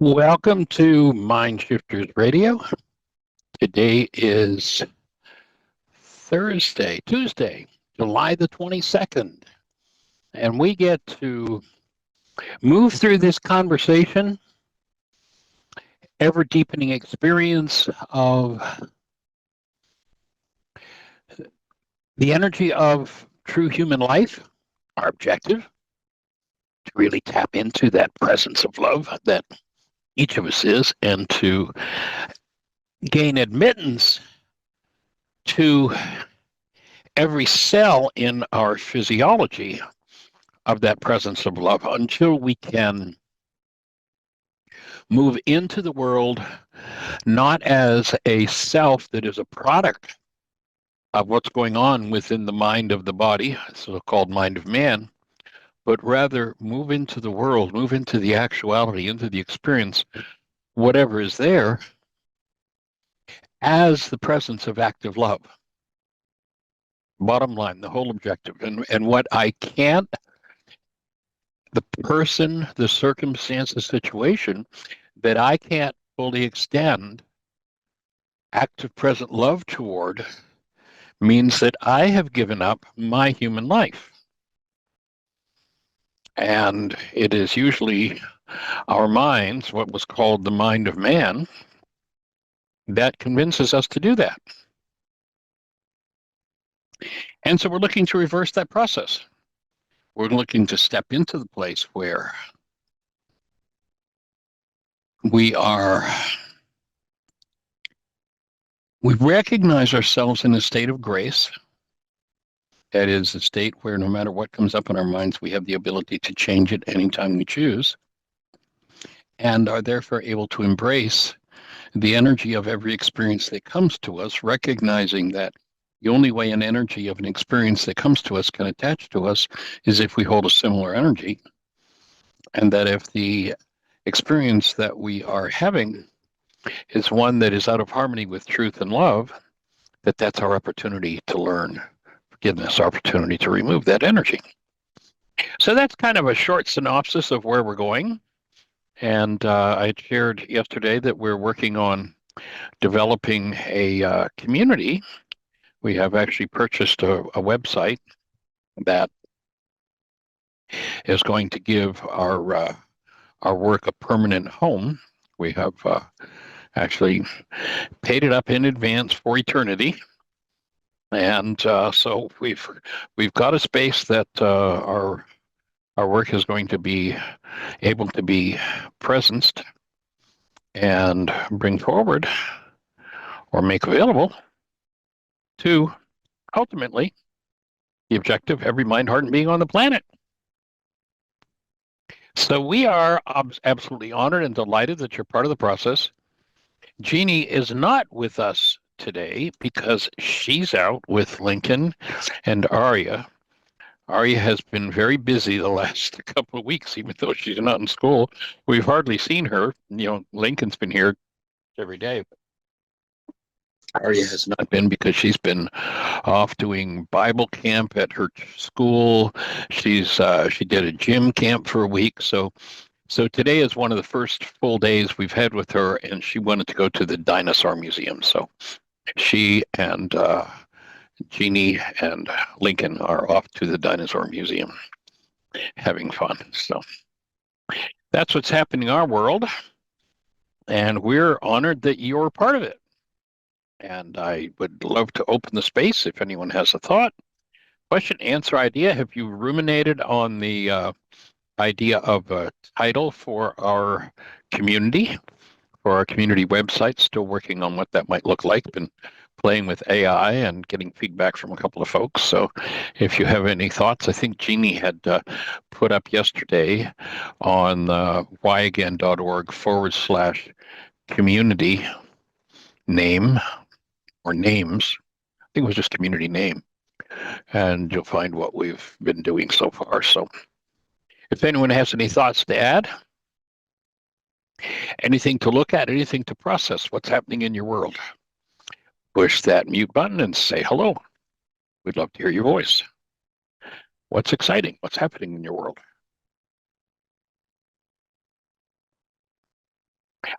Welcome to Mind Shifters Radio. Today is Tuesday, July the 22nd, and we get to move through this conversation, ever deepening experience of the energy of true human life, our objective to really tap into that presence of love that each of us is, and to gain admittance to every cell in our physiology of that presence of love until we can move into the world not as a self that is a product of what's going on within the mind of the body, so-called mind of man, but rather move into the world, move into the actuality, into the experience, whatever is there, as the presence of active love. Bottom line, the whole objective. And what I can't, the person, the circumstance, the situation that I can't fully extend active present love toward means that I have given up my human life. And it is usually our minds, what was called the mind of man, that convinces us to do that. And so we're looking to reverse that process. We're looking to step into the place where we recognize ourselves in a state of grace. That is a state where no matter what comes up in our minds, we have the ability to change it anytime we choose, and are therefore able to embrace the energy of every experience that comes to us, recognizing that the only way an energy of an experience that comes to us can attach to us is if we hold a similar energy, and that if the experience that we are having is one that is out of harmony with truth and love, that's our opportunity to learn forgiveness, opportunity to remove that energy. So that's kind of a short synopsis of where we're going. And I shared yesterday that we're working on developing a community. We have actually purchased a website that is going to give our work a permanent home. We have actually paid it up in advance for eternity, and so we've got a space that our work is going to be able to be presenced and bring forward or make available to ultimately the objective every mind, heart, and being on the planet. So we are absolutely honored and delighted that you're part of the process. Jeanie is not with us today because she's out with Lincoln and Arya. Arya has been very busy the last couple of weeks, even though she's not in school. We've hardly seen her. Lincoln's been here every day. Arya has not been because she's been off doing Bible camp at her school. She did a gym camp for a week. So today is one of the first full days we've had with her, and she wanted to go to the dinosaur museum. So she and Jeanie and Lincoln are off to the dinosaur museum having fun. So that's what's happening in our world, and we're honored that you're part of it. And I would love to open the space if anyone has a thought, question, answer, idea. Have you ruminated on the idea of a title for our community, website? Still working on what that might look like. Been playing with AI and getting feedback from a couple of folks. So if you have any thoughts, I think Jeanie had put up yesterday on whyagain.org/community name or names. I think it was just community name. And you'll find what we've been doing so far. So if anyone has any thoughts to add, anything to look at, anything to process, what's happening in your world, push that mute button and say hello. We'd love to hear your voice. What's exciting? What's happening in your world?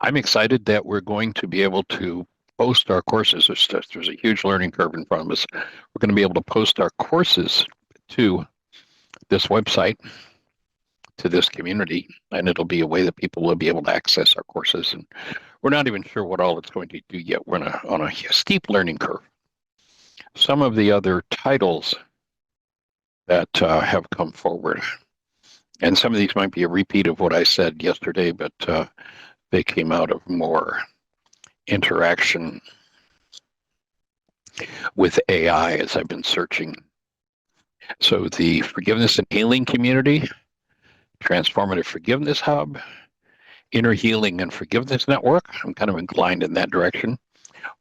I'm excited that we're going to be able to post our courses. There's a huge learning curve in front of us. We're going to be able to post our courses to this website, to this community, and it'll be a way that people will be able to access our courses. And we're not even sure what all it's going to do yet. We're on a steep learning curve. Some of the other titles that have come forward, and some of these might be a repeat of what I said yesterday, but they came out of more interaction with AI as I've been searching. So the Forgiveness and Healing Community, Transformative Forgiveness Hub, Inner Healing and Forgiveness Network. I'm kind of inclined in that direction.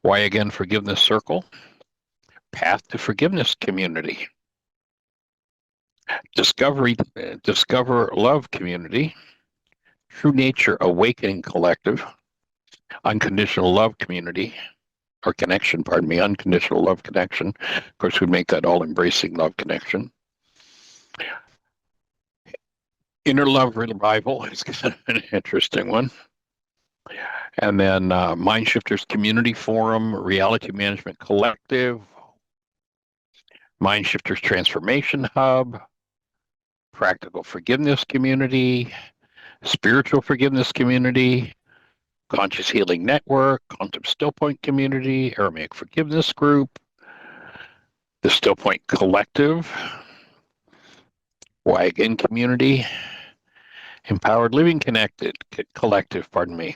Why Again Forgiveness Circle, Path to Forgiveness Community, Discover Love Community, True Nature Awakening Collective, Unconditional Love Community, or Connection, pardon me, Unconditional Love Connection. Of course, we make that all embracing love connection. Inner Love Revival is kind of an interesting one. And then Mind Shifters Community Forum, Reality Management Collective, Mind Shifters Transformation Hub, Practical Forgiveness Community, Spiritual Forgiveness Community, Conscious Healing Network, Quantum Stillpoint Community, Aramaic Forgiveness Group, the Stillpoint Collective, Why Again Community, Empowered Living Collective, pardon me,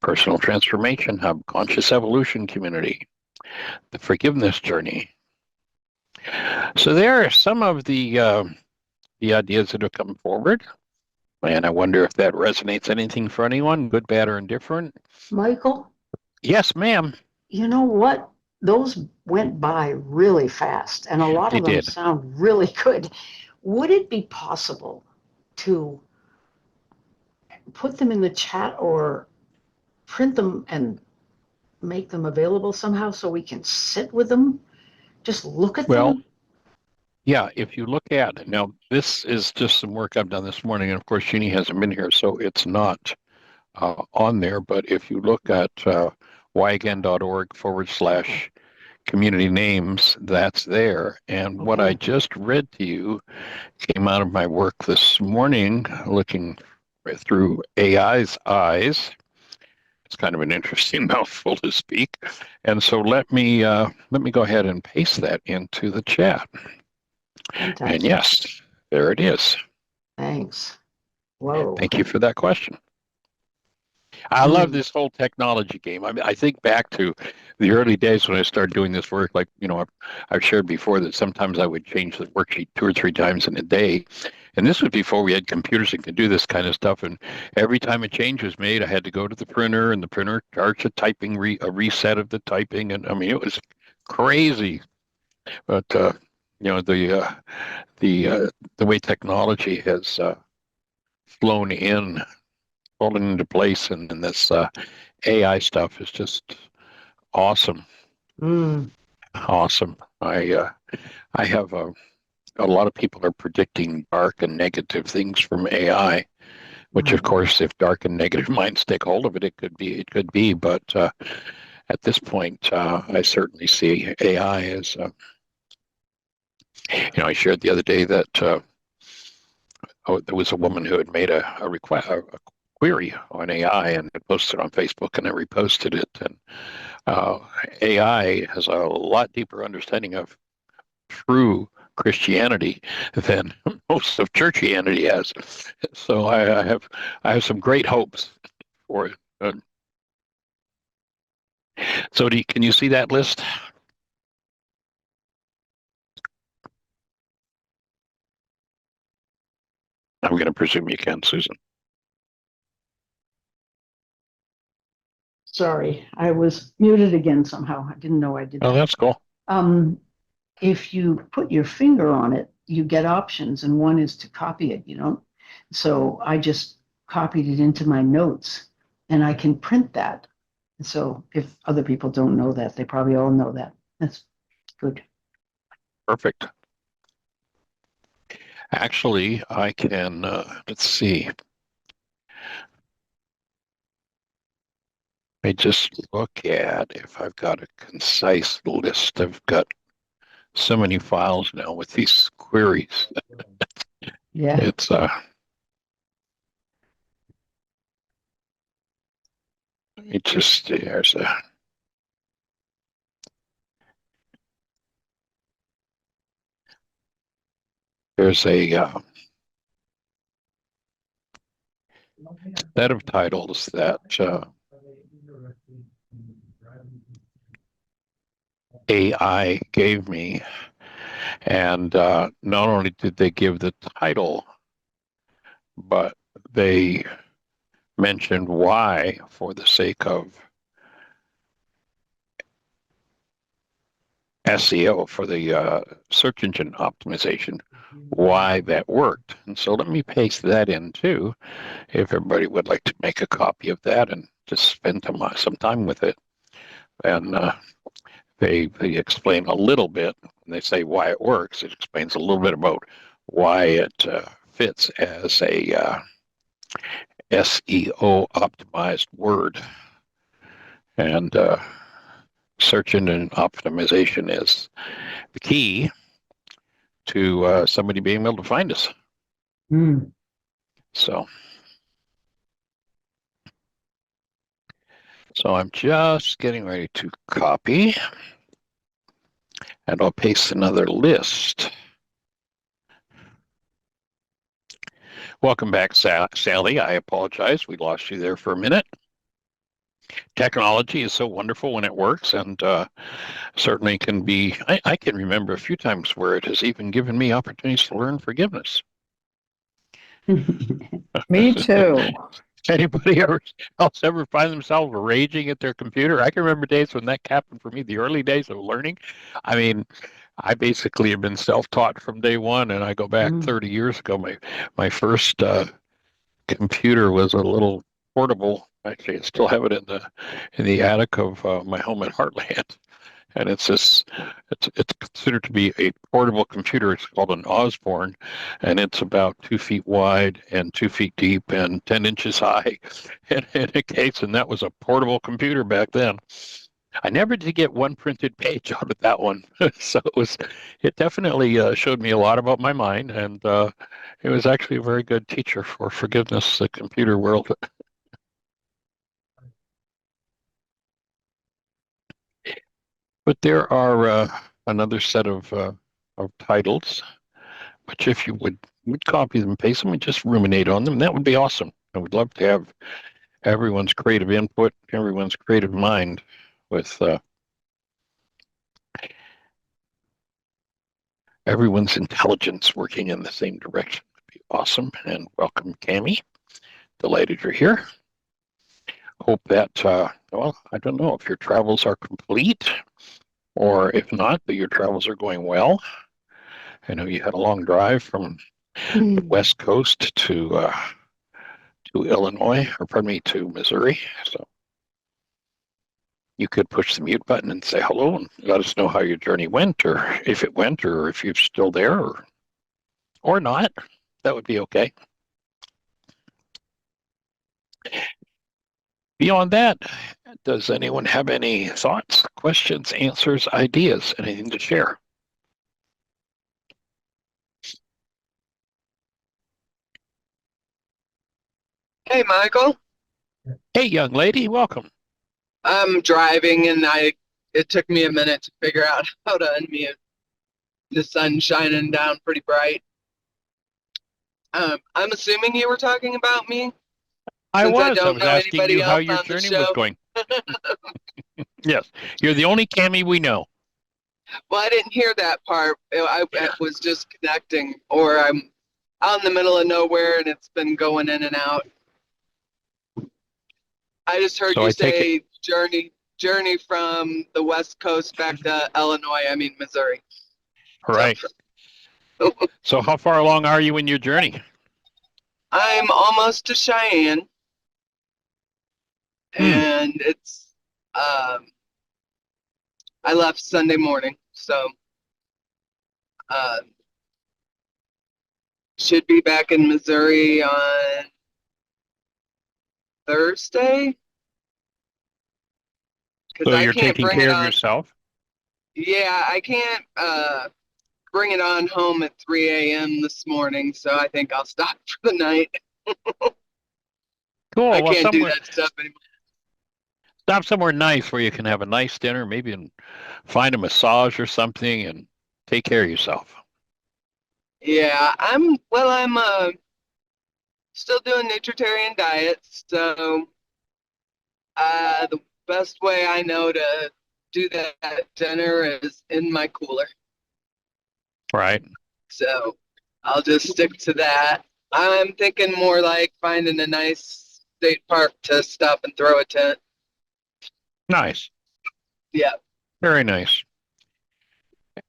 Personal Transformation Hub, Conscious Evolution Community, the Forgiveness Journey. So there are some of the ideas that have come forward, and I wonder if that resonates anything for anyone, good, bad, or indifferent. Michael? Yes, ma'am. You know what? Those went by really fast, and a lot They of them did. sound really good. Would it be possible to put them in the chat or print them and make them available somehow so we can sit with them, just look at Well, them? yeah, if you look at now, this is just some work I've done this morning, and of course, Jeanie hasn't been here, so it's not on there. But if you look at whyagain.org/community names, that's there. And what I just read to you came out of my work this morning, looking through AI's eyes. It's kind of an interesting mouthful to speak, and so let me go ahead and paste that into the chat. Fantastic. And yes, there it is. Thanks. Whoa. Thank you for that question. I love this whole technology game. I mean, I think back to the early days when I started doing this work. Like, I've shared before that sometimes I would change the worksheet 2 or 3 times in a day. And this was before we had computers that could do this kind of stuff. And every time a change was made, I had to go to the printer, and the printer charged a reset of the typing. And I mean, it was crazy. But the way technology has flown fallen into place, and this AI stuff is just awesome. Awesome. I have a lot of people are predicting dark and negative things from AI, which of course, if dark and negative minds take hold of it, it could be. But at this point, I certainly see AI as, I shared the other day that there was a woman who had made a query on AI and had posted on Facebook, and I reposted it. And AI has a lot deeper understanding of true Christianity than most of churchianity has. So I have some great hopes for it. So can you see that list? I'm going to presume you can, Susan. Sorry, I was muted again somehow. I didn't know I did that. Oh, that's cool. If you put your finger on it, you get options, and one is to copy it, So I just copied it into my notes, and I can print that. So if other people don't know that, they probably all know that. That's good. Perfect. Actually, I can, let's see. me just look at if I've got a concise list. I've got so many files now with these queries. Yeah. It's it just there's a set of titles that AI gave me, and not only did they give the title, but they mentioned why for the sake of SEO, for the search engine optimization, why that worked. And so let me paste that in too, if everybody would like to make a copy of that and just spend some time with it. And they explain a little bit, and they say why it works. It explains a little bit about why it fits as a SEO optimized word. And search engine optimization is the key to somebody being able to find us. Mm. So I'm just getting ready to copy, and I'll paste another list. Welcome back, Sally. I apologize. We lost you there for a minute. Technology is so wonderful when it works, and certainly can be. I can remember a few times where it has even given me opportunities to learn forgiveness. Me too. Anybody else ever find themselves raging at their computer? I can remember days when that happened for me, the early days of learning. I mean, I basically have been self-taught from day one, and I go back 30 years ago. My first computer was a little portable. Actually, I still have it in the attic of my home in Heartland, and it's considered to be a portable computer. It's called an Osborne, and it's about 2 feet wide and 2 feet deep and 10 inches high in a case. And that was a portable computer back then. I never did get one printed page out of that one, so it definitely showed me a lot about my mind, and it was actually a very good teacher for forgiveness, the computer world. But there are another set of titles, which if you would copy them, paste them, and just ruminate on them, that would be awesome. I would love to have everyone's creative input, everyone's creative mind with everyone's intelligence working in the same direction. Would be awesome. And welcome, Cami. Delighted you're here. Hope that, well, I don't know if your travels are complete, or if not, that your travels are going well. I know you had a long drive from the West Coast to Illinois, or pardon me, to Missouri. So you could push the mute button and say hello and let us know how your journey went, or if it went, or if you're still there, or not. That would be okay. Beyond that, does anyone have any thoughts, questions, answers, ideas, anything to share? Hey, Michael. Hey, young lady, welcome. I'm driving and it took me a minute to figure out how to unmute. The sun's shining down pretty bright. I'm assuming you were talking about me, I since I was don't know asking anybody you how else your on the journey was show. going. Yes, you're the only Cami we know. Well, I didn't hear that part. I was just connecting, or I'm out in the middle of nowhere and it's been going in and out. I just heard So you I take it. say journey from the West Coast back to Missouri. Right. So how far along are you in your journey? I'm almost to Cheyenne, and it's I left Sunday morning, so should be back in Missouri on Thursday. because So I you're can't taking bring it care of on. yourself? Yeah, I can't bring it on home at 3 a.m. this morning, so I think I'll stop for the night. I Cool. Well, can't do that stuff anymore. stop somewhere nice where you can have a nice dinner, maybe, and find a massage or something, and take care of yourself. Yeah, I'm still doing nutritarian diets, so the best way I know to do that dinner is in my cooler. Right. So I'll just stick to that. I'm thinking more like finding a nice state park to stop and throw a tent. Nice. Yeah. Very nice.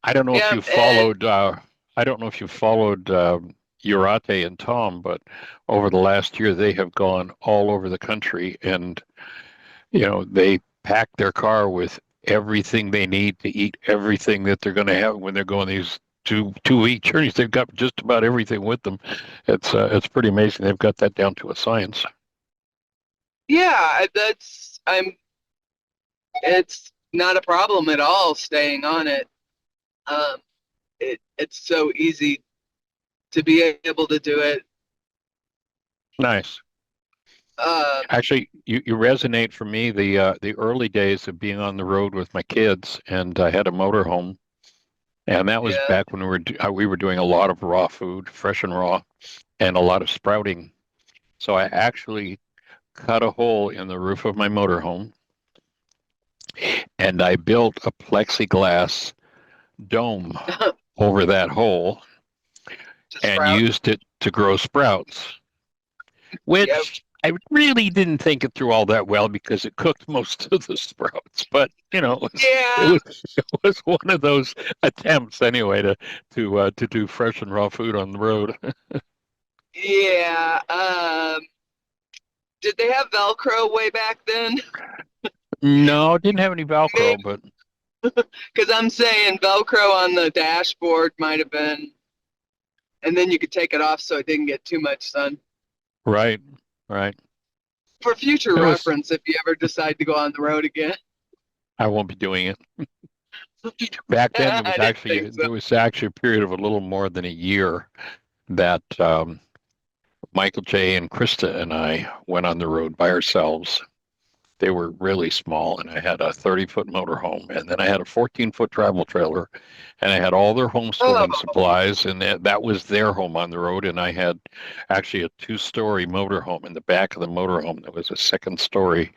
I don't know if Yeah. you And followed. I don't know if you followed Urate and Tom, but over the last year they have gone all over the country, and they pack their car with everything they need to eat everything that they're going to have when they're going these 2 week journeys. They've got just about everything with them. It's pretty amazing. They've got that down to a science. yeah, it's not a problem at all staying on it. Um, it's so easy to be able to do it. Nice. Um, Actually, you resonate for me the early days of being on the road with my kids, and I had a motorhome, and that was yeah. back when we were doing a lot of raw food, fresh and raw, and a lot of sprouting. So I actually cut a hole in the roof of my motorhome, and I built a plexiglass dome over that hole To and sprout. used it to grow sprouts, Yep. which I really didn't think it through all that well because it cooked most of the sprouts. But it Yeah. was it was one of those attempts anyway to do fresh and raw food on the road. Yeah. Did they have Velcro way back then? No, it didn't have any Velcro, Maybe, but because I'm saying Velcro on the dashboard might have been, and then you could take it off so it didn't get too much sun. right, right. For future It was. reference, if you ever decide to go on the road again. I won't be doing it. Back then, I didn't think so. there was actually a period of a little more than a year that Michael J. and Krista and I went on the road by ourselves. They were really small, and I had a 30-foot motorhome, and then I had a 14-foot travel trailer, and I had all their homeschooling Oh, supplies, and that was their home on the road. And I had actually a two-story motorhome in the back of the motorhome that was a second story,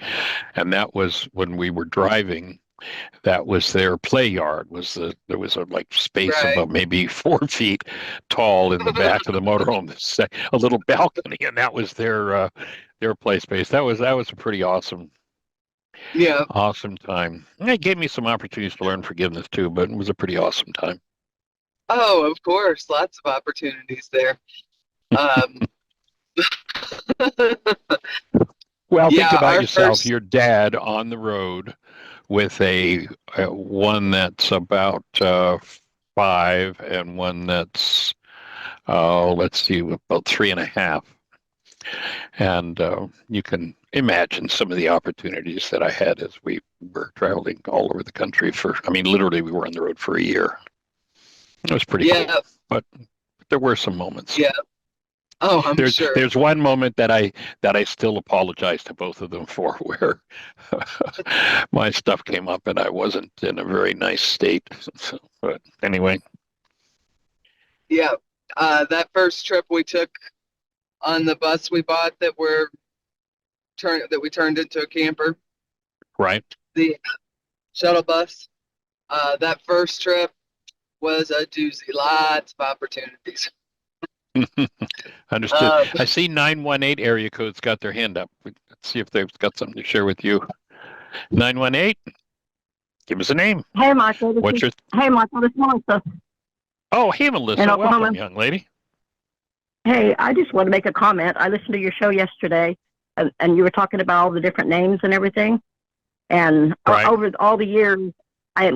and that was when we were driving. That was their play yard. There was a like space right. about maybe 4 feet tall in the back of the motorhome, a little balcony, and that was their play space. That was a pretty Yeah. awesome time. And it gave me some opportunities to learn forgiveness too, but it was a pretty awesome time. Oh, of course. Lots of opportunities there. Um, Well, think yeah, about our yourself. first, Your dad on the road with a one that's about 5 and one that's let's see, about 3.5. And you can imagine some of the opportunities that I had as we were traveling all over the country I mean, literally, we were on the road for a year. It was pretty cool, yeah, but there were some moments. yeah. Oh, I'm There's sure. there's one moment that I still apologize to both of them for, where my stuff came up and I wasn't in a very nice state. So, but anyway, Yeah. That first trip we took on the bus we bought that we turned into a camper, right. the shuttle bus. That first trip was a doozy. Lots of opportunities. Understood. Um, I see 918 area code's got their hand up. Let's see if they've got something to share with you. 918, give us a name. Hey, Michael. What's your? Hey, Michael. This is Melissa Oh, hey, in Melissa. Oklahoma. Welcome, young lady. Hey, I just want to make a comment. I listened to your show yesterday, and you were talking about all the different names and everything. And Right. over all the years,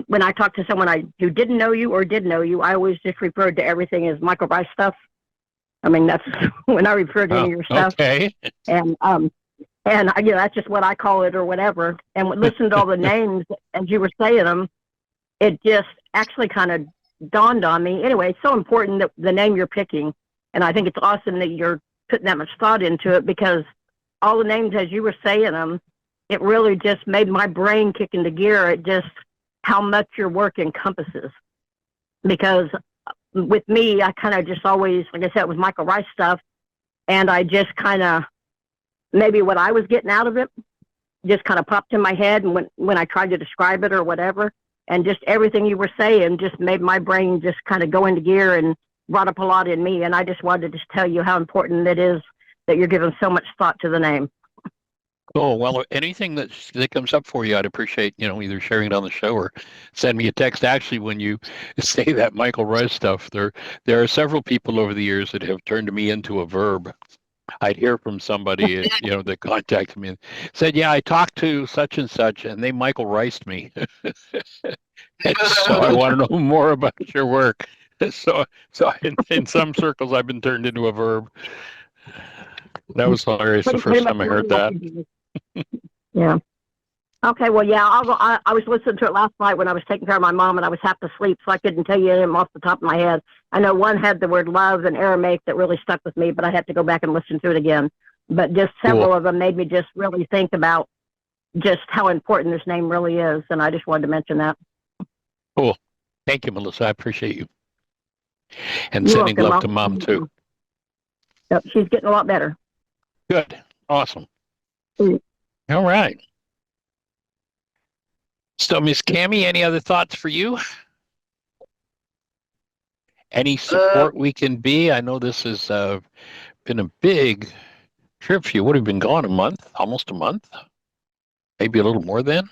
when I talked to someone who didn't know you or did know you, I always just referred to everything as Michael Ryce stuff. I mean, that's when I referred to any of your stuff. Okay. And And that's just what I call it or whatever. And listening to all the names as you were saying them, it just actually kind of dawned on me. Anyway, it's so important that the name you're picking. And I think it's awesome that you're putting that much thought into it, because all the names as you were saying them, it really just made my brain kick into gear at just how much your work encompasses. Because with me, I kind of just always, like I said, it was Michael Ryce stuff. And I just kind of, maybe what I was getting out of it just kind of popped in my head. And when I tried to describe it or whatever, and just everything you were saying just made my brain just kind of go into gear and brought up a lot in me. And I just wanted to just tell you how important it is that you're giving so much thought to the name. Cool. Well, anything that comes up for you, I'd appreciate, either sharing it on the show or send me a text. Actually, when you say that Michael Rice stuff, there are several people over the years that have turned me into a verb. I'd hear from somebody, that contacted me and said, "Yeah, I talked to such and such, and they Michael Riced me." And so I want to know more about your work. So in some circles, I've been turned into a verb. That was hilarious the first time I heard that. Yeah. Okay. Well, yeah, I'll go. I was listening to it last night when I was taking care of my mom, and I was half asleep, so I couldn't tell you them off the top of my head. I know one had the word love in Aramaic that really stuck with me, but I have to go back and listen to it again. But just several of them made me just really think about just how important this name really is, and I just wanted to mention that. Cool. Thank you, Melissa. I appreciate you. And You're sending welcome. love to Mom, too. Yep, she's getting a lot better. Good. Awesome. All right. So, Miss Cammie, any other thoughts for you? Any support we can be? I know this has been a big trip for you. What have you been gone a month? Almost a month? Maybe a little more than?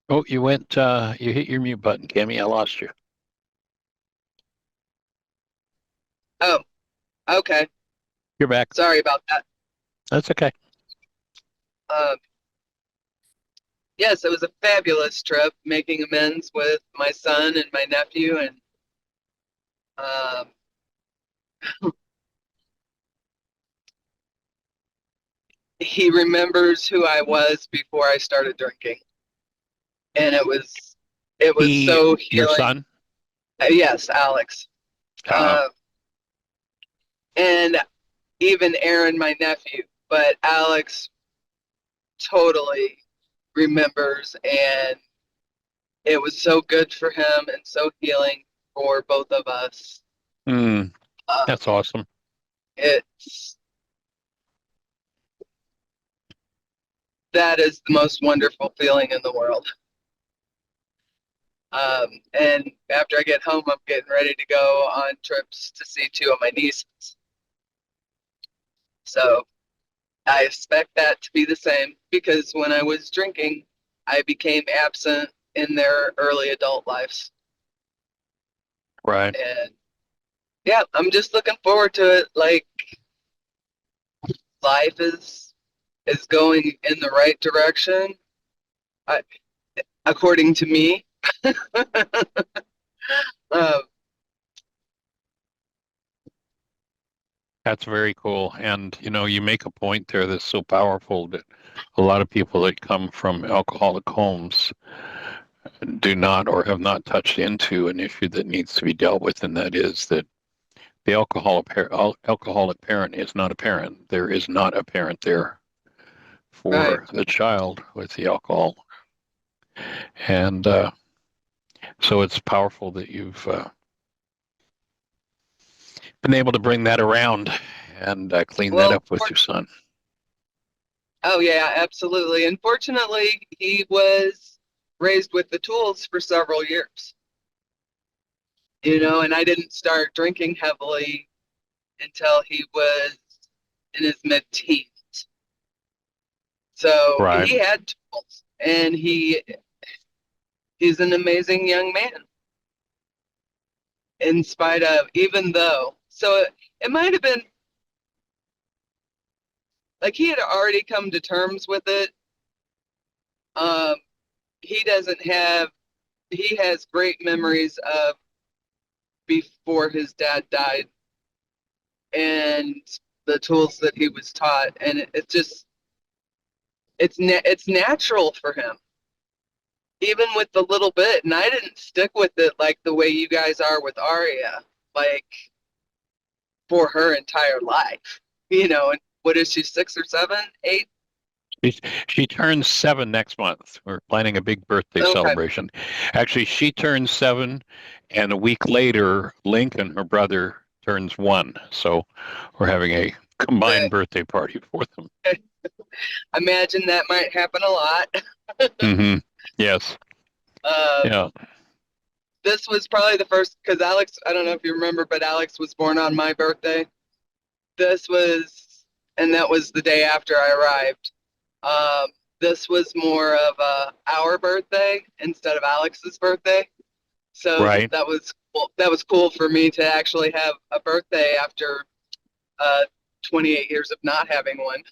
Oh, you went, you hit your mute button, Cammie. I lost you. Oh, okay. You're back. Sorry about that. That's okay. Yes, it was a fabulous trip, making amends with my son and my nephew, and he remembers who I was before I started drinking, and it was so healing. Your son? Yes, Alex. And even Aaron, my nephew, but Alex totally remembers, and it was so good for him and so healing for both of us. That's awesome. That is the most wonderful feeling in the world. And after I get home, I'm getting ready to go on trips to see two of my nieces. So I expect that to be the same, because when I was drinking, I became absent in their early adult lives. Right. And yeah, I'm just looking forward to it. Like, life is going in the right direction, according to me. That's very cool. And, you make a point there that's so powerful that a lot of people that come from alcoholic homes do not or have not touched into an issue that needs to be dealt with, and that is that the alcoholic parent is not a parent. There is not a parent there for the child with the alcohol. And so it's powerful that you've been able to bring that around and clean that up with your son. Oh, yeah, absolutely. Unfortunately, he was raised with the tools for several years. And I didn't start drinking heavily until he was in his mid-teens. So he had tools, and he's an amazing young man. In spite of, even though, so it might have been like he had already come to terms with it. He has great memories of before his dad died, and the tools that he was taught, and it just it's natural for him, even with the little bit. And I didn't stick with it like the way you guys are with Arya, like for her entire life. And what is she, 6 or 7, 8? She turns 7 next month. We're planning a big birthday Okay. celebration. Actually, she turns 7, and a week later, Lincoln, her brother, turns 1. So we're having a combined birthday party for them. Imagine that might happen a lot. Mm-hmm. Yes. Yeah. This was probably the first, because Alex, I don't know if you remember, but Alex was born on my birthday. And that was the day after I arrived. This was more of our birthday instead of Alex's birthday. So Right. that was cool. That was cool for me to actually have a birthday after 28 years of not having one.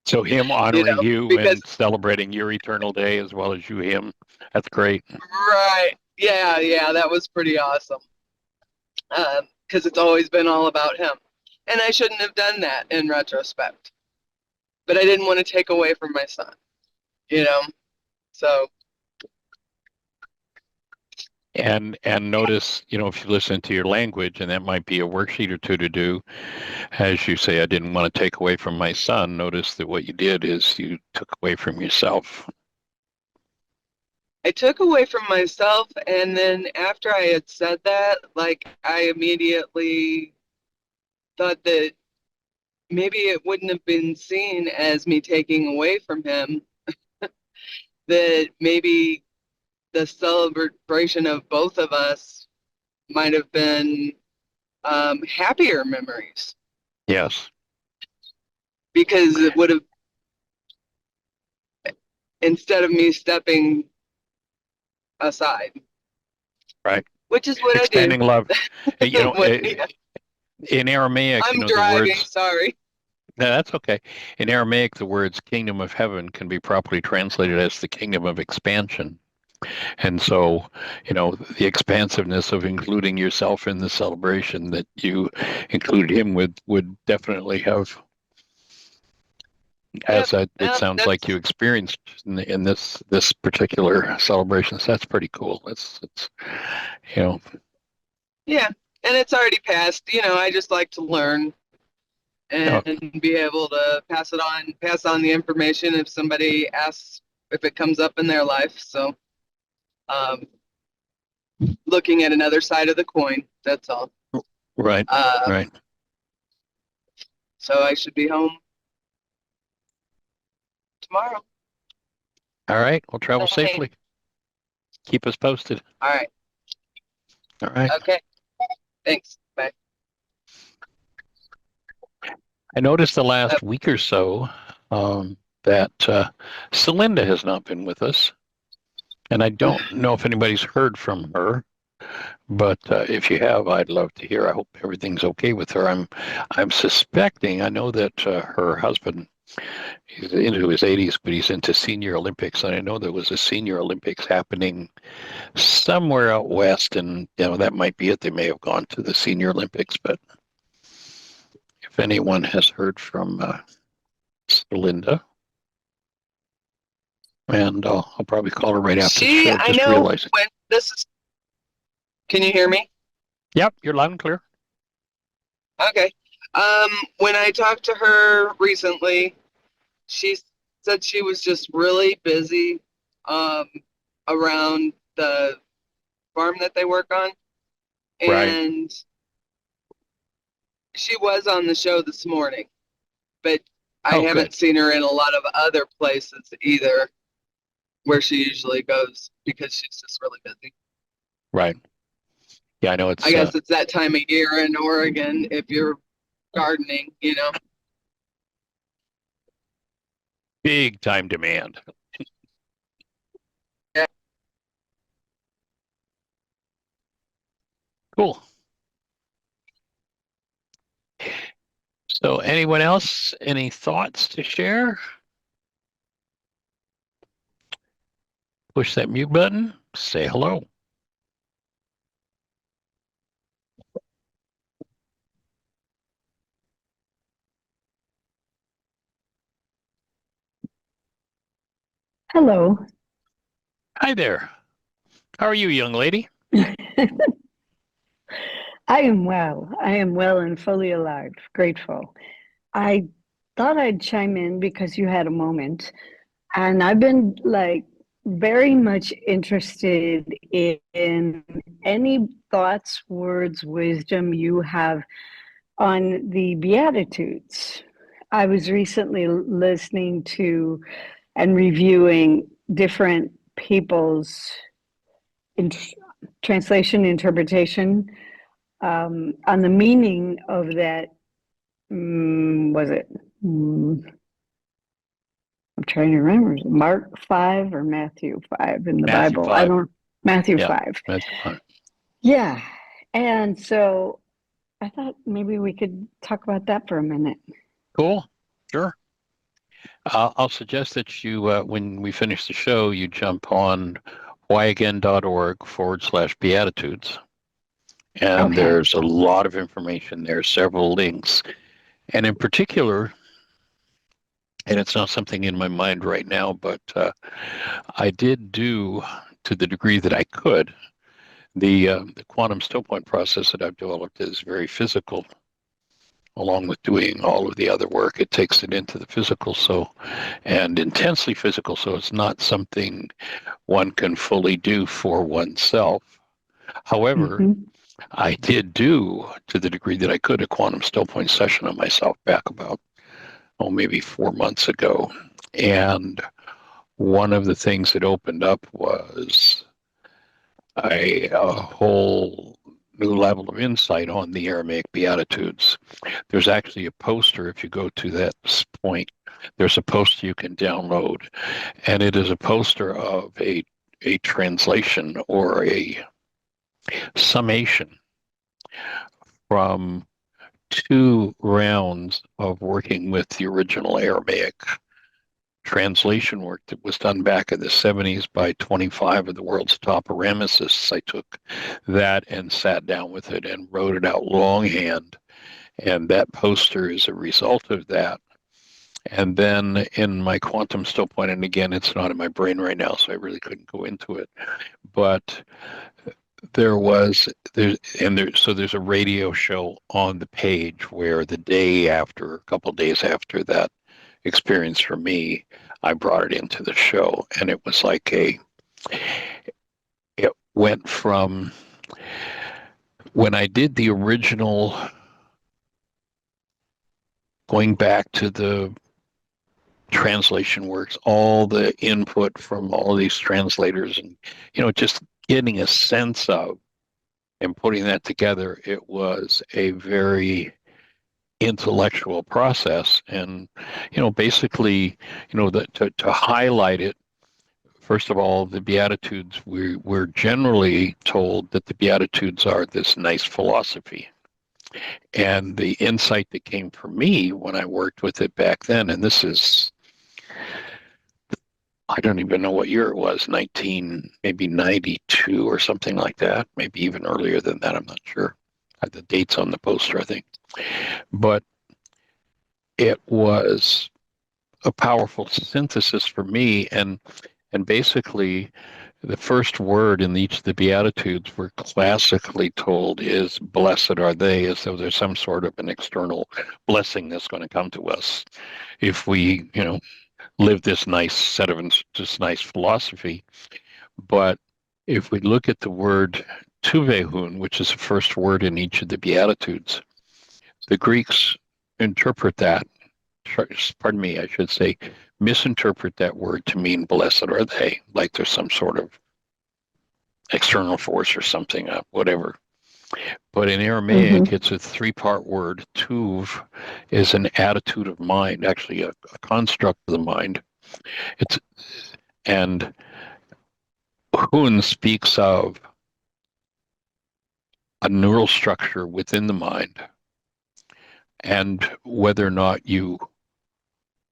So him honoring you because and celebrating your eternal day as well as you him. That's great. right, yeah, that was pretty awesome. Because it's always been all about him, and I shouldn't have done that in retrospect. But I didn't want to take away from my son, So And notice, if you listen to your language, and that might be a worksheet or two to do, as you say, I didn't want to take away from my son. Notice that what you did is you took away from yourself. I took away from myself, and then after I had said that, like, I immediately thought that maybe it wouldn't have been seen as me taking away from him, that maybe the celebration of both of us might have been happier memories, Yes. because it would have, instead of me stepping aside, Right. which is what I do. Expanding love. Yeah. In Aramaic, I'm the driving, words, sorry. no, that's okay. In Aramaic, the words kingdom of heaven can be properly translated as the kingdom of expansion. And so, the expansiveness of including yourself in the celebration that you included him with would definitely have, Yep. it sounds like you experienced in this particular celebration. So that's pretty cool. It's Yeah, and it's already passed. I just like to learn and oh, be able to pass on the information if somebody asks, if it comes up in their life. So, um, looking at another side of the coin, that's all. right, Uh, right. so I should be home tomorrow. All right. Well, travel Okay. safely. Keep us posted. All right. All right. Okay. Thanks. Bye. I noticed the last week or so that Celinda has not been with us, and I don't know if anybody's heard from her. But if you have, I'd love to hear. I hope everything's okay with her. I'm suspecting. I know that her husband, he's into his 80s, but he's into Senior Olympics, and I know there was a Senior Olympics happening somewhere out west, and that might be it. They may have gone to the Senior Olympics, but if anyone has heard from Linda, and I'll probably call her right after the show. I Just know realizing. when this is. Can you hear me? Yep, you're loud and clear. Okay. When I talked to her recently, she said she was just really busy um, around the farm that they work on. Right. And she was on the show this morning, but I Oh, haven't good. seen her in a lot of other places either where she usually goes, because she's just really busy. Right. Yeah, I know it's. I guess it's that time of year in Oregon if you're gardening. Big time demand. Yeah. Cool. So, anyone else? Any thoughts to share? Push that mute button. Say hello. Hello. Hi there. How are you, young lady? I am well. I am well and fully alive, grateful. I thought I'd chime in because you had a moment, and I've been like very much interested in any thoughts, words, wisdom you have on the Beatitudes. I was recently listening to and reviewing different people's in- translation interpretation on the meaning of that. Was it? I'm trying to remember. Is it Mark 5 or Matthew 5 in the Matthew Bible? I 5. don't. Matthew Yeah, 5. Matthew 5. Yeah. And so I thought maybe we could talk about that for a minute. Cool. Sure. I'll suggest that you, when we finish the show, you jump on whyagain.org/Beatitudes. And Okay. there's a lot of information there, several links. And in particular, and it's not something in my mind right now, but I did do, to the degree that I could, the quantum still point process that I've developed is very physical. Along with doing all of the other work, it takes it into the physical, and intensely physical, so it's not something one can fully do for oneself. However, Mm-hmm. I did do, to the degree that I could, a quantum still point session on myself back about, maybe 4 months ago. And one of the things that opened up was a whole new level of insight on the Aramaic Beatitudes. There's actually a poster, if you go to that point, there's a poster you can download, and it is a poster of a translation or a summation from 2 rounds of working with the original Aramaic translation work that was done back in the 70s by 25 of the world's top Aramicists. I took that and sat down with it and wrote it out longhand. And that poster is a result of that. And then in my quantum still point, and again, it's not in my brain right now, so I really couldn't go into it. But there's a radio show on the page where a couple of days after that experience for me, I brought it into the show, and it was like it went from when I did the original, going back to the translation works, all the input from all these translators, and just getting a sense of and putting that together. It was a very intellectual process, and basically, to highlight it. First of all, the Beatitudes, we're generally told that the Beatitudes are this nice philosophy. And the insight that came for me when I worked with it back then, and this is, I don't even know what year it was, maybe 92 or something like that, maybe even earlier than that, I'm not sure. I had the dates on the poster, I think. But it was a powerful synthesis for me, and basically the first word in each of the Beatitudes we're classically told is blessed are they, as though there's some sort of an external blessing that's going to come to us if we live this nice philosophy. But if we look at the word tuvehun, which is the first word in each of the Beatitudes, the Greeks interpret that, pardon me, I should say, misinterpret that word to mean blessed are they, like there's some sort of external force or something, whatever. But in Aramaic, Mm-hmm. it's a 3-part word. Tuv is an attitude of mind, actually a construct of the mind. And Hun speaks of a neural structure within the mind, and whether or not you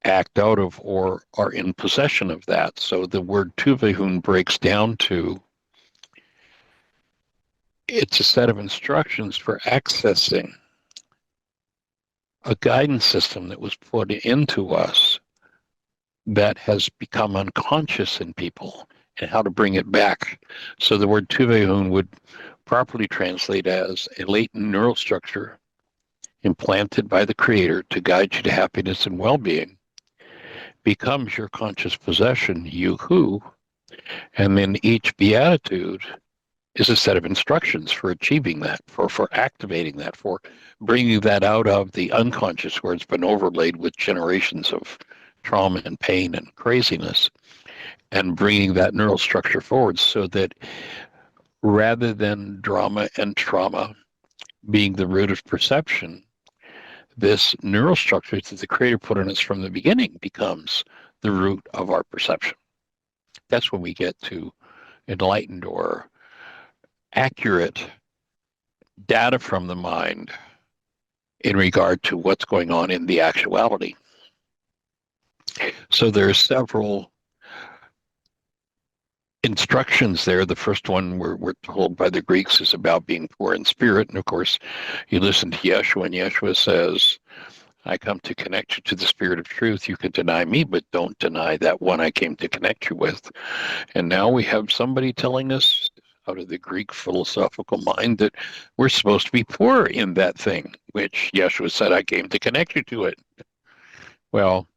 act out of or are in possession of that. So the word tuvehun breaks down to, it's a set of instructions for accessing a guidance system that was put into us that has become unconscious in people and how to bring it back. So the word tuvehun would properly translate as a latent neural structure implanted by the Creator to guide you to happiness and well-being becomes your conscious possession, you who, and then each beatitude is a set of instructions for achieving that, for activating that, for bringing that out of the unconscious where it's been overlaid with generations of trauma and pain and craziness, and bringing that neural structure forward so that rather than drama and trauma being the root of perception, this neural structure that the Creator put in us from the beginning becomes the root of our perception. That's when we get to enlightened or accurate data from the mind in regard to what's going on in the actuality. So there are several instructions there. The first one we're told by the Greeks is about being poor in spirit. And of course, you listen to Yeshua, and Yeshua says, I come to connect you to the spirit of truth. You can deny me, but don't deny that one I came to connect you with. And now we have somebody telling us out of the Greek philosophical mind that we're supposed to be poor in that thing, which Yeshua said, I came to connect you to it. Well,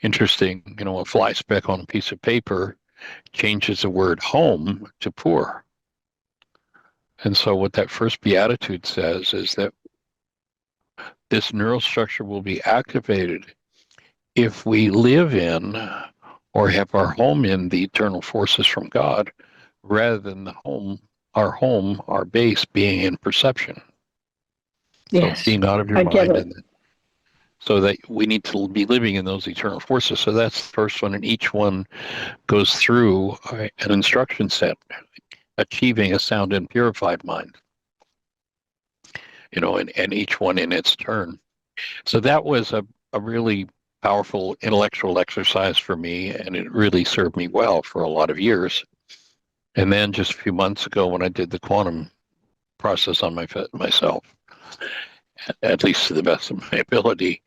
interesting, a fly speck on a piece of paper changes the word home to poor. And so what that first beatitude says is that this neural structure will be activated if we live in or have our home in the eternal forces from God, rather than our base being in perception. Yes, So being out of your I get mind, it. and so that we need to be living in those eternal forces. So that's the first one, and each one goes through an instruction set, achieving a sound and purified mind. And each one in its turn. So that was a really powerful intellectual exercise for me, and it really served me well for a lot of years. And then just a few months ago, when I did the quantum process on myself, at least to the best of my ability,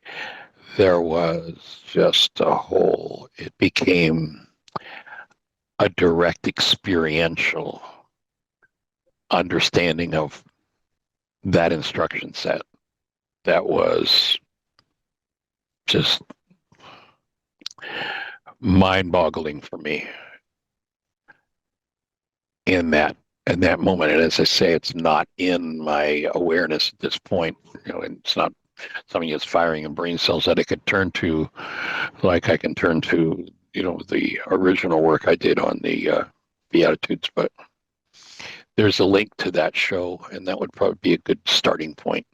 there was just it became a direct experiential understanding of that instruction set that was just mind-boggling for me in that moment. And as I say, it's not in my awareness at this point. And it's not something that's firing in brain cells that I could turn to, like I can turn to, the original work I did on the Beatitudes. But there's a link to that show, and that would probably be a good starting point.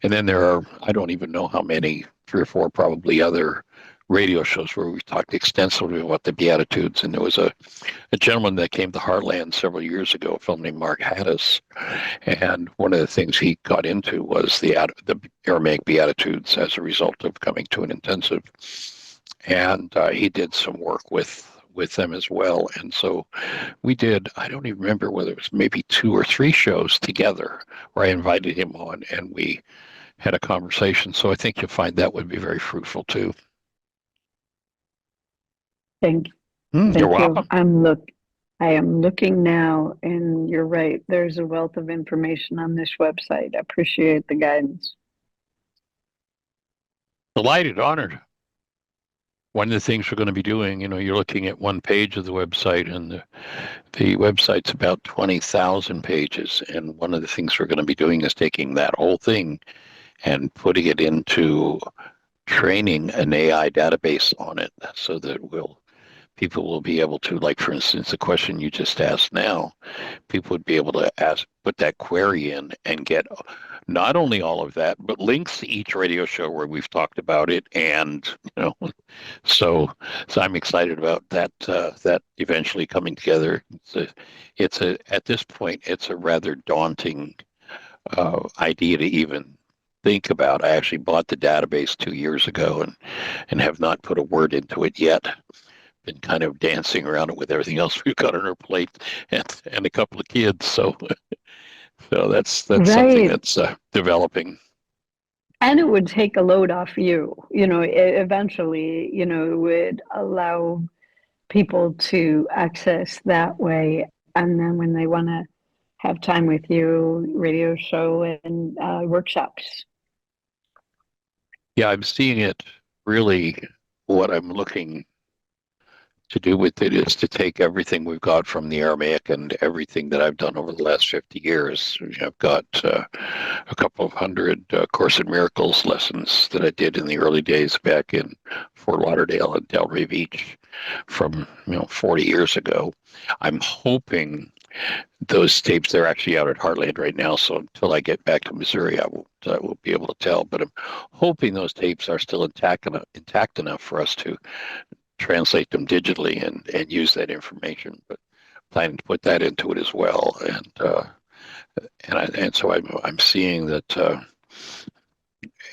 And then there are, I don't even know how many, 3 or 4 probably other radio shows where we talked extensively about the Beatitudes. And there was a gentleman that came to Heartland several years ago, a fellow named Mark Haddis. And one of the things he got into was the Aramaic Beatitudes as a result of coming to an intensive. And he did some work with them as well. And so we did, I don't even remember whether it was maybe 2 or 3 shows together where I invited him on and we had a conversation. So I think you'll find that would be very fruitful too. Thank You're you. welcome. I am looking now, and you're right. There's a wealth of information on this website. I appreciate the guidance. Delighted, honored. One of the things we're going to be doing, you're looking at one page of the website, and the website's about 20,000 pages. And one of the things we're going to be doing is taking that whole thing and putting it into training an AI database on it so that people will be able to, like, for instance, the question you just asked now, people would be able to put that query in and get not only all of that, but links to each radio show where we've talked about it. And, so I'm excited about that eventually coming together. At this point, it's a rather daunting idea to even think about. I actually bought the database 2 years ago and have not put a word into it yet. Been kind of dancing around it with everything else we've got on our plate and a couple of kids. So that's Right. something that's developing. And it would take a load off you, eventually, it would allow people to access that way. And then when they want to have time with you, radio show and workshops. Yeah, I'm seeing it really. What I'm looking to do with it is to take everything we've got from the Aramaic and everything that I've done over the last 50 years. I've got a couple of hundred Course in Miracles lessons that I did in the early days back in Fort Lauderdale and Delray Beach from 40 years ago. I'm hoping those tapes, they're actually out at Heartland right now, so until I get back to Missouri, I won't be able to tell. But I'm hoping those tapes are still intact enough for us to translate them digitally and use that information. But planning to put that into it as well, and so I'm seeing that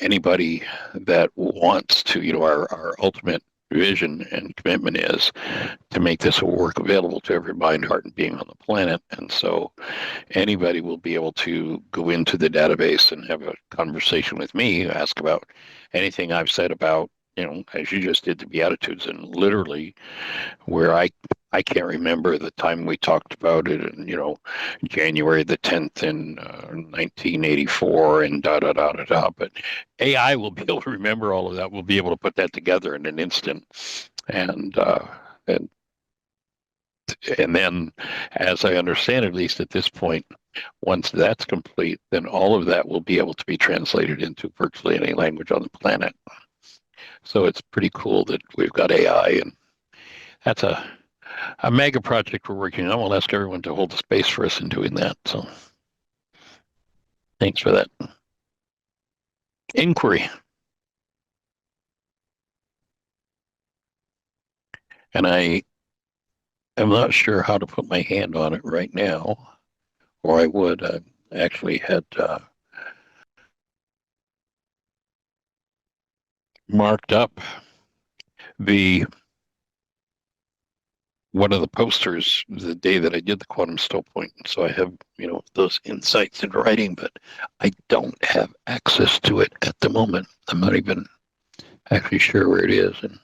anybody that wants to, our ultimate vision and commitment is to make this work available to every mind, heart, and being on the planet. And so anybody will be able to go into the database and have a conversation with me, ask about anything I've said about, as you just did, the Beatitudes, and literally where I can't remember the time we talked about it, and January the 10th in 1984, and da da da da da. But AI will be able to remember all of that. We'll be able to put that together in an instant, and and and then, as I understand, at least at this point, once that's complete, then all of that will be able to be translated into virtually any language on the planet. So it's pretty cool that we've got AI, and that's a mega project we're working on. We'll ask everyone to hold the space for us in doing that. So thanks for that inquiry. And I am not sure how to put my hand on it right now, or I would. I actually had marked up the one of the posters the day that I did the quantum still point. So I have, those insights in writing, but I don't have access to it at the moment. I'm not even actually sure where it is and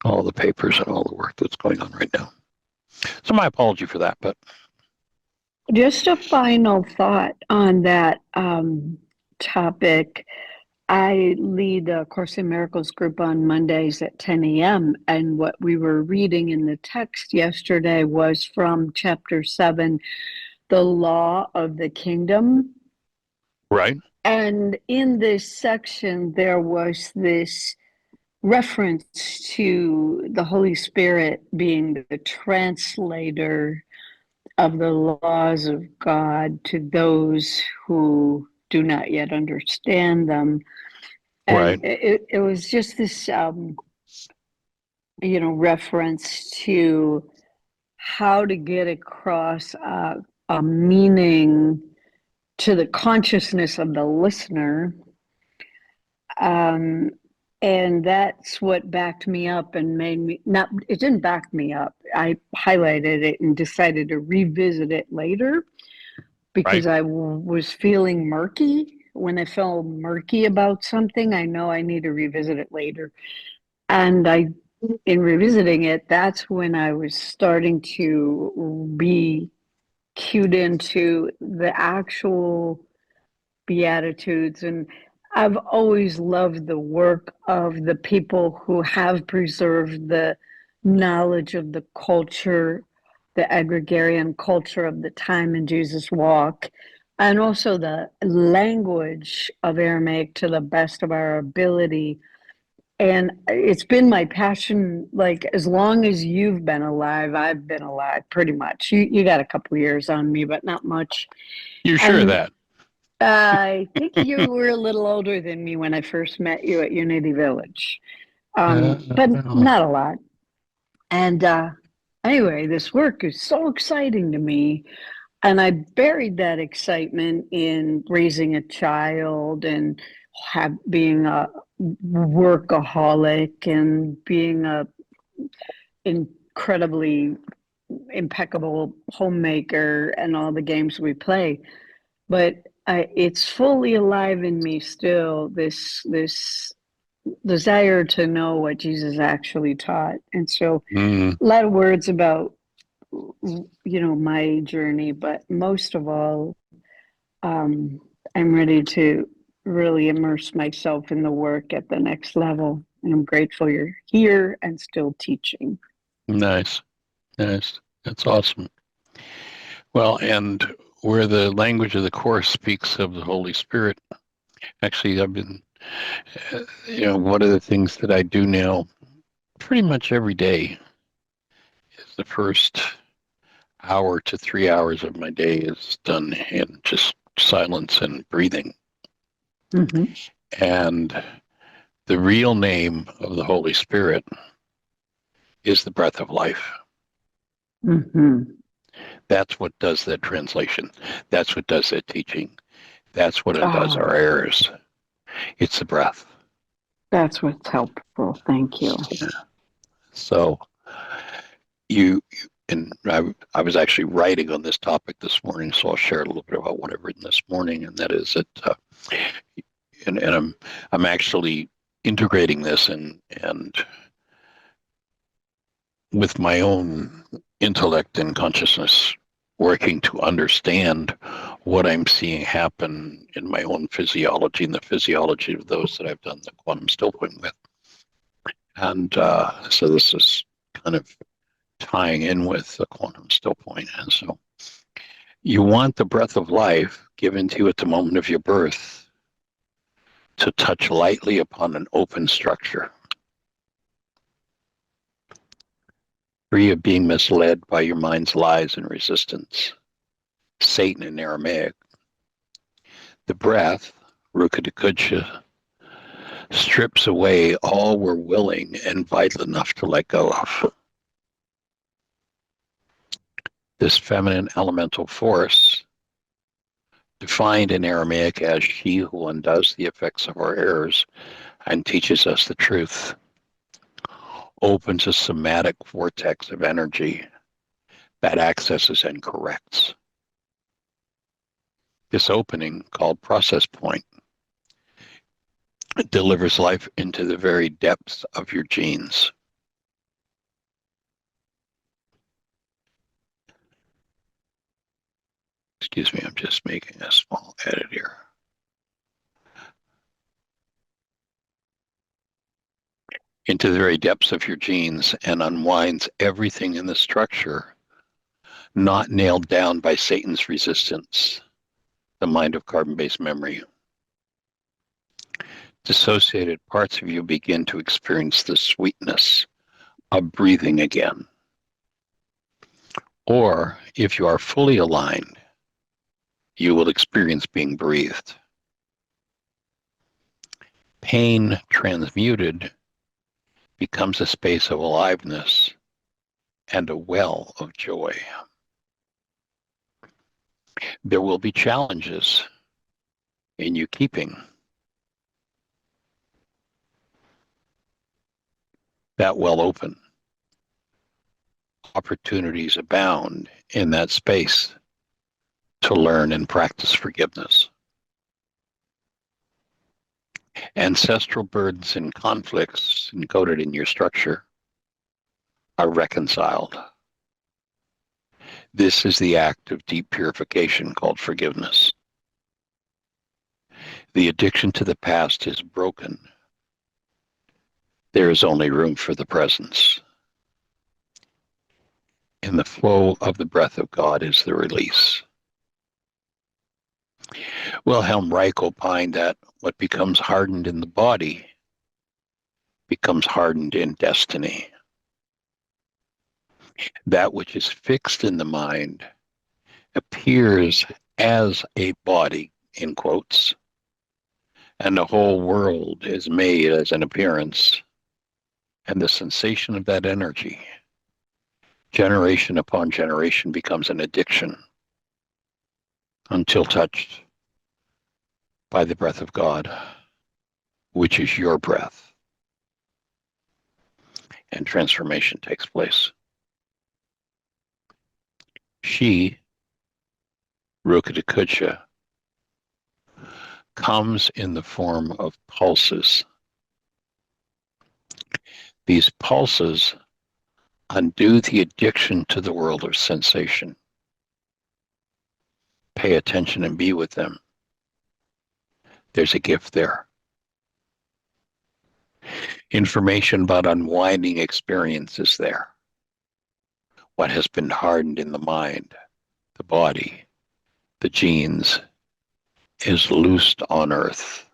all the papers and all the work that's going on right now. So my apology for that, but just a final thought on that topic. I lead a Course in Miracles group on Mondays at 10 a.m. And what we were reading in the text yesterday was from chapter 7, the law of the kingdom. Right. And in this section, there was this reference to the Holy Spirit being the translator of the laws of God to those who do not yet understand them. And right. it was just this, reference to how to get across a meaning to the consciousness of the listener. And that's what backed me up and made me, it didn't back me up. I highlighted it and decided to revisit it later because Right. I was feeling murky. When I felt murky about something, I know I need to revisit it later. And in revisiting it, that's when I was starting to be cued into the actual Beatitudes. And I've always loved the work of the people who have preserved the knowledge of the culture, the agrarian culture of the time in Jesus' walk, and also the language of Aramaic to the best of our ability. And it's been my passion, like as long as you've been alive, I've been alive pretty much. You got a couple years on me, but not much. You're sure of And that? I think you were a little older than me when I first met you at Unity Village, but not a lot. And anyway, this work is so exciting to me. And I buried that excitement in raising a child and being a workaholic and being a incredibly impeccable homemaker and all the games we play. But it's fully alive in me still. This desire to know what Jesus actually taught, and so Mm, a lot of words about my journey, but most of all, I'm ready to really immerse myself in the work at the next level, and I'm grateful you're here and still teaching. nice, nice. That's awesome. Well, and where the language of the Course speaks of the Holy Spirit, actually, I've been, one of the things that I do now pretty much every day is the first hour to 3 hours of my day is done in just silence and breathing. Mm-hmm. And the real name of the Holy Spirit is the breath of life. Mm-hmm. That's what does that translation. That's what does that teaching. That's what undoes Oh, our errors. It's the breath. that's what's helpful. Thank you. Yeah. So and I was actually writing on this topic this morning, so I'll share a little bit about what I've written this morning, and that is that, and I'm actually integrating this and with my own intellect and consciousness working to understand what I'm seeing happen in my own physiology and the physiology of those that I've done the quantum still point with. And so this is kind of tying in with the quantum still point. And so you want the breath of life given to you at the moment of your birth to touch lightly upon an open structure, free of being misled by your mind's lies and resistance. Satan in Aramaic. The breath, Rukadikudsha, strips away all we're willing and vital enough to let go of. This feminine elemental force, defined in Aramaic as she who undoes the effects of our errors and teaches us the truth, opens a somatic vortex of energy that accesses and corrects. This opening, called process point, delivers life into the very depths of your genes. Excuse me, I'm just making a small edit here. Into the very depths of your genes and unwinds everything in the structure not nailed down by Satan's resistance, the mind of carbon-based memory. Dissociated parts of you begin to experience the sweetness of breathing again. Or, if you are fully aligned, you will experience being breathed. Pain transmuted becomes a space of aliveness and a well of joy. There will be challenges in you keeping that well open. Opportunities abound in that space to learn and practice forgiveness. Ancestral burdens and conflicts encoded in your structure are reconciled. This is the act of deep purification called forgiveness. The addiction to the past is broken. There is only room for the presence. In the flow of the breath of God is the release. Wilhelm Reich opined that what becomes hardened in the body becomes hardened in destiny. That which is fixed in the mind appears as a body, in quotes, and the whole world is made as an appearance, and the sensation of that energy, generation upon generation, becomes an addiction until touched by the breath of God, which is your breath, and transformation takes place. She, Rukadikudsha, comes in the form of pulses. These pulses undo the addiction to the world of sensation. Pay attention and be with them. There's a gift there. Information about unwinding experience is there. What has been hardened in the mind, the body, the genes, is loosed on earth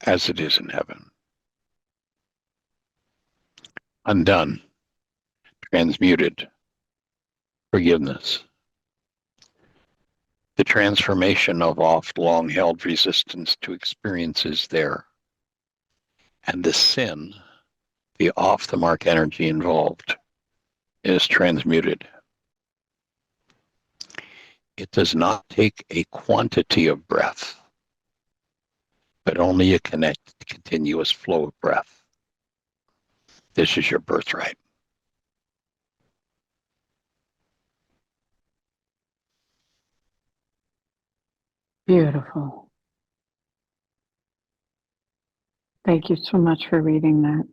as it is in heaven. Undone, transmuted, forgiveness. The transformation of oft long-held resistance to experience is there. And the sin, the off-the-mark energy involved, is transmuted. It does not take a quantity of breath, but only a continuous flow of breath. This is your birthright. Beautiful. Thank you so much for reading that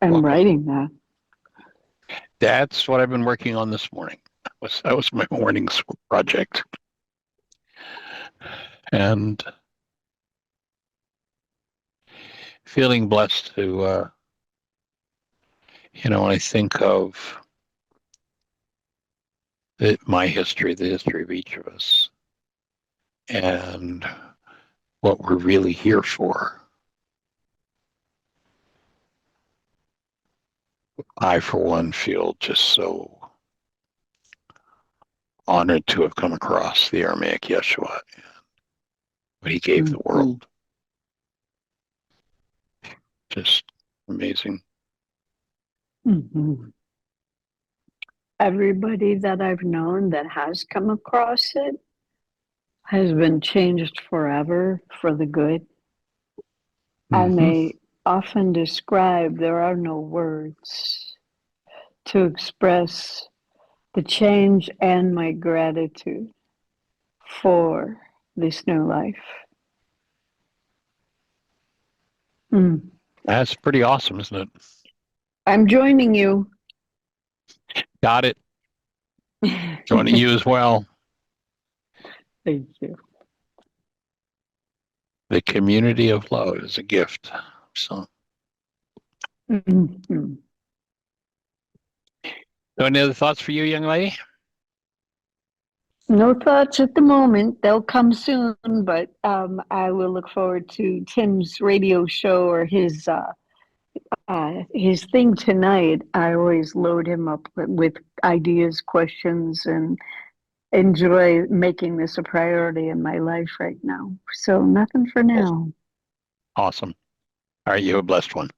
and Welcome. writing that. That's what I've been working on this morning. That was my morning's project. And feeling blessed to, when I think of my history, the history of each of us, and what we're really here for, I, for one, feel just so honored to have come across the Aramaic Yeshua, what he gave the world. Just amazing. Mm-hmm. Everybody that I've known that has come across it has been changed forever for the good. And they often describe there are no words to express the change and my gratitude for this new life. That's pretty awesome, isn't it? I'm joining you. Got it. Joining you as well. Thank you. The community of love is a gift. So, Mm-hmm. So any other thoughts for you, young lady? No thoughts at the moment. They'll come soon, but I will look forward to Tim's radio show or his thing tonight. I always load him up with ideas, questions, and enjoy making this a priority in my life right now. So nothing for now. Awesome. All right, you have a blessed one.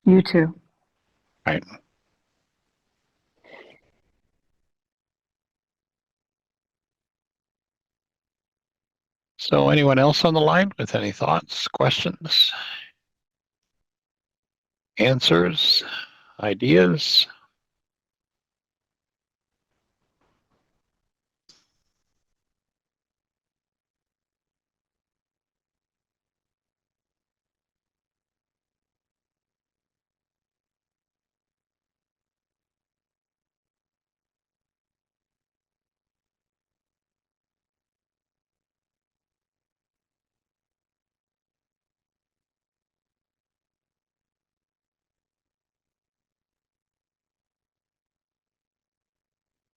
You too. All right. So anyone else on the line with any thoughts, questions, answers, ideas?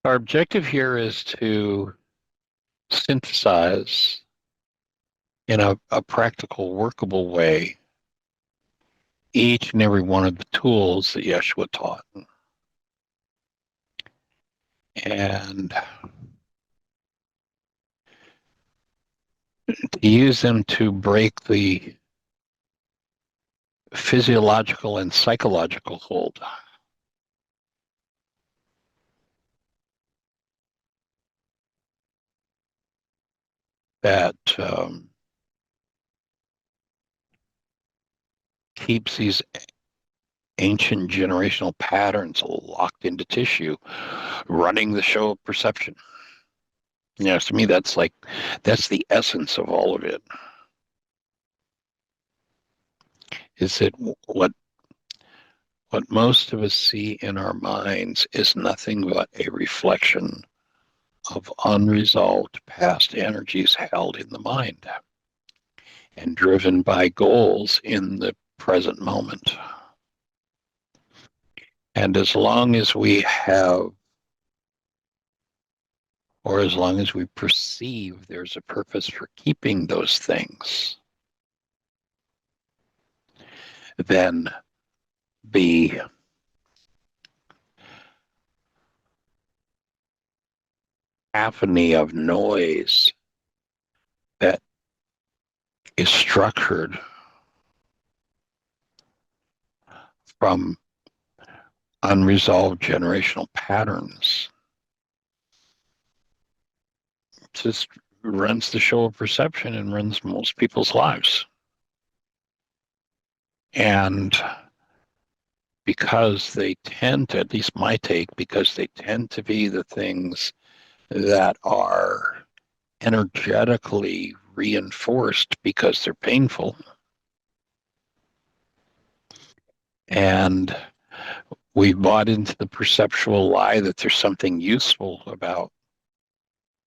Our objective here is to synthesize in a practical, workable way each and every one of the tools that Yeshua taught. And to use them to break the physiological and psychological hold that keeps these ancient generational patterns locked into tissue, running the show of perception. Yeah, to me, that's the essence of all of it. Is that what most of us see in our minds is nothing but a reflection of unresolved past energies held in the mind and driven by goals in the present moment. And as long as we have, or as long as we perceive there's a purpose for keeping those things, then the cacophony of noise that is structured from unresolved generational patterns just runs the show of perception and runs most people's lives. And because they tend to, at least my take, because they tend to be the things that are energetically reinforced because they're painful. And we bought into the perceptual lie that there's something useful about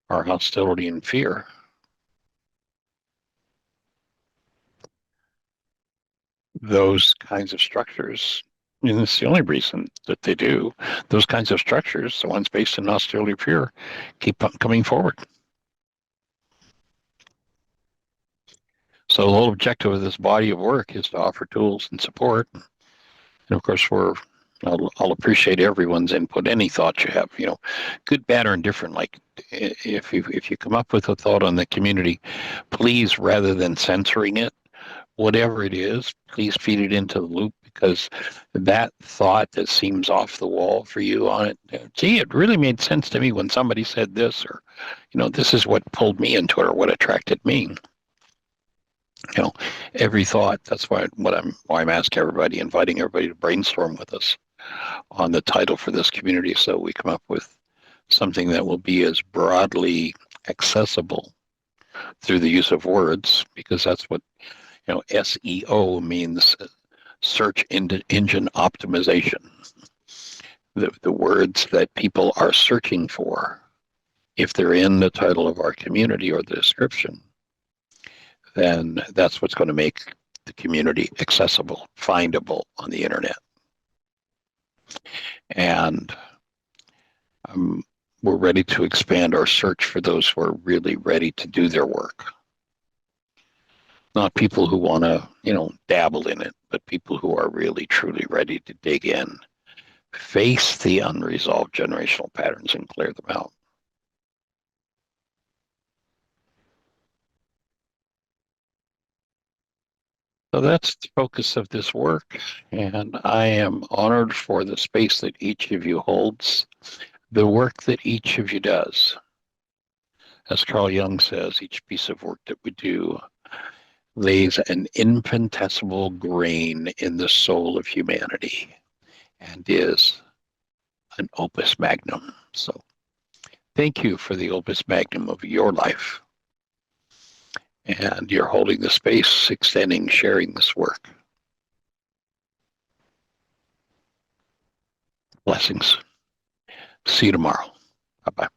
our hostility and fear. Those kinds of structures, and it's the only reason that they do, those kinds of structures, the ones based in hostility and fear, keep coming forward. So the whole objective of this body of work is to offer tools and support. And of course, I'll appreciate everyone's input, any thoughts you have, good, bad, or indifferent. Like if you come up with a thought on the community, please, rather than censoring it, whatever it is, please feed it into the loop, because that thought that seems off the wall for you on it, gee, it really made sense to me when somebody said this, or, this is what pulled me into it, or what attracted me. Every thought. That's why I'm asking everybody, inviting everybody to brainstorm with us on the title for this community, so we come up with something that will be as broadly accessible through the use of words, because that's what SEO means, search engine optimization. The words that people are searching for, if they're in the title of our community or the description, then that's what's going to make the community accessible, findable on the internet. And we're ready to expand our search for those who are really ready to do their work. Not people who want to, dabble in it, but people who are really, truly ready to dig in, face the unresolved generational patterns, and clear them out. So that's the focus of this work, and I am honored for the space that each of you holds, the work that each of you does. As Carl Jung says, each piece of work that we do lays an infinitesimal grain in the soul of humanity and is an opus magnum. So thank you for the opus magnum of your life. And you're holding the space, extending, sharing this work. Blessings. See you tomorrow. Bye-bye.